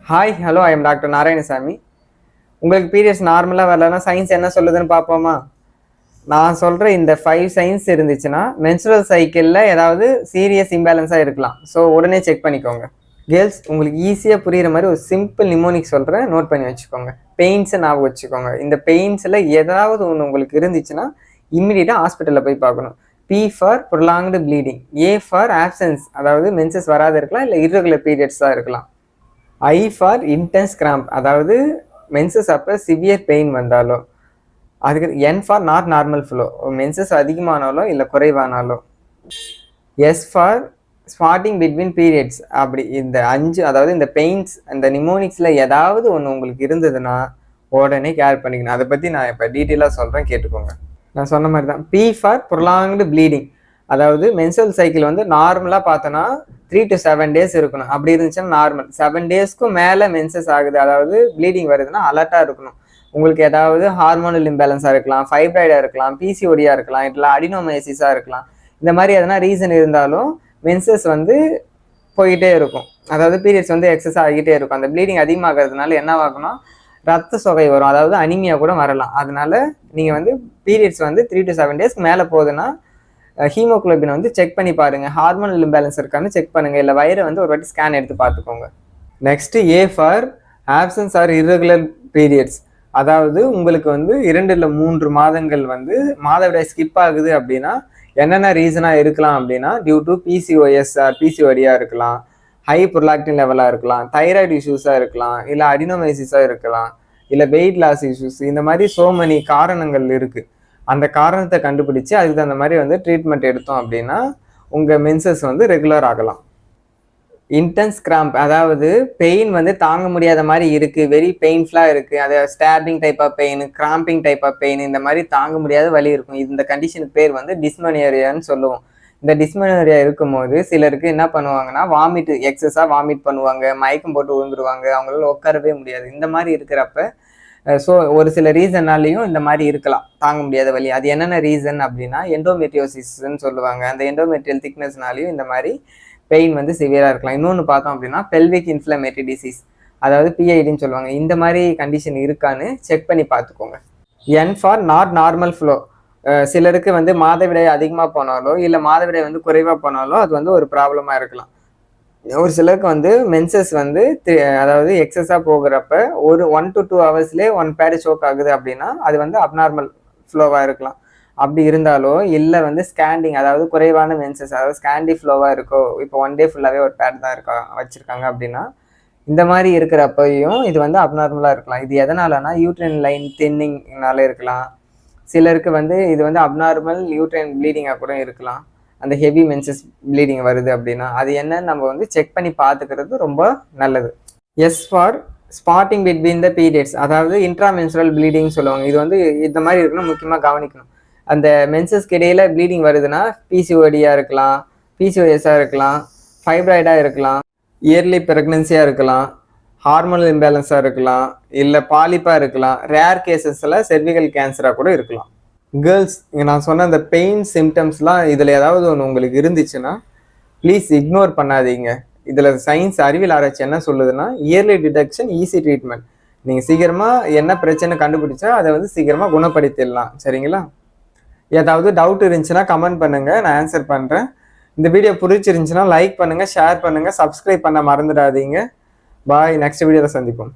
Hi hello I am doctor Narayanasamy. உங்களுக்கு periods நார்மலாக வரலன்னா சயின்ஸ் என்ன சொல்லுதுன்னு பார்ப்போமா? நான் சொல்கிற இந்த 5 சயின்ஸ் இருந்துச்சுன்னா மென்சுரல் சைக்கிளில் ஏதாவது சீரியஸ் இம்பேலன்ஸாக இருக்கலாம். ஸோ உடனே செக் பண்ணிக்கோங்க. கேர்ள்ஸ், உங்களுக்கு ஈஸியாக புரிகிற மாதிரி ஒரு சிம்பிள் நிமோனிக் சொல்கிறேன், நோட் பண்ணி வச்சுக்கோங்க. பெயின்ஸை ஞாபகம் வச்சுக்கோங்க. இந்த பெயின்ஸில் ஏதாவது ஒன்று உங்களுக்கு இருந்துச்சுன்னா இம்மிடியட்டாக ஹாஸ்பிட்டலில் போய் பார்க்கணும். P for prolonged bleeding, A for absence, அதாவது மென்சஸ் வராது இருக்கலாம், இல்லை இர்ரெகுலர் பீரியட்ஸாக இருக்கலாம். I ஃபார் இன்டென்ஸ் கிராம்ப், அதாவது மென்சஸ் அப்போ சிவியர் பெயின் வந்தாலோ. அதுக்கு N for not normal flow, menses அதிகமானாலோ இல்லை குறைவானாலோ. S for spotting between periods. அப்படி இந்த 5, அதாவது இந்த பெயின்ஸ் இந்த நிமோனிக்ஸில் ஏதாவது ஒன்று உங்களுக்கு இருந்ததுன்னா உடனே கேர் பண்ணிக்கணும். அதை பற்றி நான் இப்போ டீட்டெயிலாக சொல்கிறேன், கேட்டுக்கோங்க. நான் சொன்ன மாதிரி தான். P ஃபார் ப்ரொலாங்டு ப்ளீடிங், அதாவது மென்சுரல் சைக்கிள் வந்து நார்மலாக பார்த்தோன்னா 3 to 7 டேஸ் இருக்கணும். அப்படி இருந்துச்சுன்னா நார்மல். 7 டேஸ்க்கும் மேலே மென்சஸ் ஆகுது, அதாவது ப்ளீடிங் வருதுன்னா அலர்ட்டாக இருக்கணும். உங்களுக்கு ஏதாவது ஹார்மோனல் இம்பேலன்ஸாக இருக்கலாம், ஃபைப்ராய்டாக இருக்கலாம், பிசிஓடியாக இருக்கலாம், இல்லை அடினோமயோசிஸாக இருக்கலாம். இந்த மாதிரி எதனா ரீசன் இருந்தாலும் மென்சஸ் வந்து போய்கிட்டே இருக்கும், அதாவது பீரியட்ஸ் வந்து எக்ஸஸ் ஆகிட்டே இருக்கும். அந்த ப்ளீடிங் அதிகமாகிறதுனால என்ன ஆகணும், ரத்த சொகை வரும், அதாவது அனிமியா கூட வரலாம். அதனால நீங்கள் வந்து பீரியட்ஸ் வந்து 3 to 7 டேஸ்க்கு மேலே போகுதுன்னா ஹீமோகுளோபினை வந்து செக் பண்ணி பாருங்கள். ஹார்மோனல் இம்பேலன்ஸ் இருக்கான்னு செக் பண்ணுங்கள், இல்லை வயிறை வந்து ஒரு வாட்டி ஸ்கேன் எடுத்து பார்த்துக்கோங்க. Next A for options are irregular periods, அதாவது உங்களுக்கு வந்து 2 இல்லை 3 மாதங்கள் வந்து மாதவிடாய் ஸ்கிப் ஆகுது அப்படின்னா என்னென்ன ரீசனாக இருக்கலாம் அப்படின்னா, டியூ டு பிசிஓஎஸ் ஆர் பிசிஓடியாக இருக்கலாம், ஹை ப்ரொலாக்டின் லெவலாக இருக்கலாம், தைராய்டு இஷ்யூஸாக இருக்கலாம், இல்லை அடினோமைசிஸாக இருக்கலாம், இல்லை வெயிட் லாஸ் இஷ்யூஸ். இந்த மாதிரி மெனி காரணங்கள் இருக்குது. அந்த காரணத்தை கண்டுபிடிச்சு அதுக்கு தகுந்த மாதிரி வந்து ட்ரீட்மெண்ட் எடுத்தோம் அப்படின்னா உங்கள் மென்சஸ் வந்து ரெகுலர் ஆகலாம். இன்டென்ஸ் கிராம்ப், அதாவது பெயின் வந்து தாங்க முடியாத மாதிரி இருக்குது, வெரி பெயின்ஃபுல்லாக இருக்குது, அது stabbing type of pain, cramping type of pain, இந்த மாதிரி தாங்க முடியாத வலி இருக்கும். இந்த கண்டிஷனுக்கு பேர் வந்து டிஸ்மெனோரியான்னு சொல்லுவோம். இந்த டிஸ்மெனோரியா இருக்கும்போது சிலருக்கு என்ன பண்ணுவாங்கன்னா வாமிட், எக்ஸஸாக வாமிட் பண்ணுவாங்க, மயக்கம் போட்டு விழுந்துருவாங்க, அவங்களால உட்காரவே முடியாது. இந்த மாதிரி இருக்கிறப்ப ஸோ ஒரு சில ரீசன்னாலையும் இந்த மாதிரி இருக்கலாம், தாங்க முடியாத வலி. அது என்னென்ன ரீசன் அப்படின்னா எண்டோமெட்ரியோசிஸ்ன்னு சொல்லுவாங்க. அந்த எண்டோமெட்ரியல் திக்னஸ்னாலையும் இந்த மாதிரி பெயின் வந்து சிவியராக இருக்கலாம். இன்னொன்று பார்த்தோம் அப்படின்னா பெல்விக் இன்ஃப்ளமேட்டரி டிசீஸ், அதாவது PIDன்னு சொல்லுவாங்க. இந்த மாதிரி கண்டிஷன் இருக்கான்னு செக் பண்ணி பார்த்துக்கோங்க. N for not normal flow, சிலருக்கு வந்து மாதவிடாய் அதிகமாக போனாலோ இல்லை மாதவிடாய் வந்து குறைவாக போனாலோ அது வந்து ஒரு ப்ராப்ளமாக இருக்கலாம். ஒரு சிலருக்கு வந்து மென்சஸ் வந்து அதாவது எக்ஸஸாக போகிறப்ப ஒரு 1 to 2 ஹவர்ஸ்லேயே 1 பேட் சோக் ஆகுது அப்படின்னா அது வந்து அப்நார்மல் ஃப்ளோவாக இருக்கலாம். அப்படி இருந்தாலோ இல்லை வந்து ஸ்கேண்டிங், அதாவது குறைவான மென்சஸ், அதாவது ஸ்கேண்டி ஃப்ளோவாக இருக்கோ, இப்போ 1 டே ஃபுல்லாகவே ஒரு பேட் தான் வச்சுருக்காங்க அப்படின்னா இந்த மாதிரி இருக்கிறப்பையும் இது வந்து அப்நார்மலாக இருக்கலாம். இது எதனாலனா யூட்ரைன் லைன் தின்னிங்னால இருக்கலாம். சிலருக்கு வந்து இது வந்து அப்நார்மல் யூட்ரைன் ப்ளீடிங்காக கூட இருக்கலாம். அந்த ஹெவி மென்சஸ் ப்ளீடிங் வருது அப்படின்னா அது என்னன்னு நம்ம வந்து செக் பண்ணி பார்த்துக்கிறது ரொம்ப நல்லது. S for spotting between the periods, அதாவது இன்ட்ராமென்சுரல் ப்ளீடிங் சொல்லுவாங்க. இது வந்து இந்த மாதிரி இருக்குன்னா முக்கியமாக கவனிக்கணும். அந்த மென்சஸ்க்கு இடையில ப்ளீடிங் வருதுன்னா பிசிஓடியாக இருக்கலாம், பிசிஓஎஸ்ஸாக இருக்கலாம், ஃபைப்ராய்டாக இருக்கலாம், இயர்லி ப்ரெக்னன்சியாக இருக்கலாம், ஹார்மோனல் இம்பேலன்ஸாக இருக்கலாம், இல்லை பாலிப்பாக இருக்கலாம், ரேர் கேசஸில் செர்விக்கல் கேன்சராக கூட இருக்கலாம். கேர்ள்ஸ், இங்கே நான் சொன்ன அந்த பெயின் சிம்டம்ஸ்லாம் இதில் ஏதாவது ஒன்று உங்களுக்கு இருந்துச்சுன்னா ப்ளீஸ் இக்னோர் பண்ணாதீங்க. இதில் சயின்ஸ் அறிவியல் ஆராய்ச்சி என்ன சொல்லுதுன்னா இயர்லி டிடெக்ஷன் ஈஸி ட்ரீட்மெண்ட். நீங்கள் சீக்கிரமாக என்ன பிரச்சனை கண்டுபிடிச்சா அதை வந்து சீக்கிரமாக குணப்படுத்திடலாம். சரிங்களா? ஏதாவது டவுட் இருந்துச்சுன்னா கமெண்ட் பண்ணுங்கள், நான் ஆன்சர் பண்ணுறேன். இந்த வீடியோ பிடிச்சிருந்துச்சுன்னா லைக் பண்ணுங்கள், ஷேர் பண்ணுங்கள், சப்ஸ்கிரைப் பண்ண மறந்துடாதீங்க. பாய், நெக்ஸ்ட் வீடியோவில் சந்திப்போம்.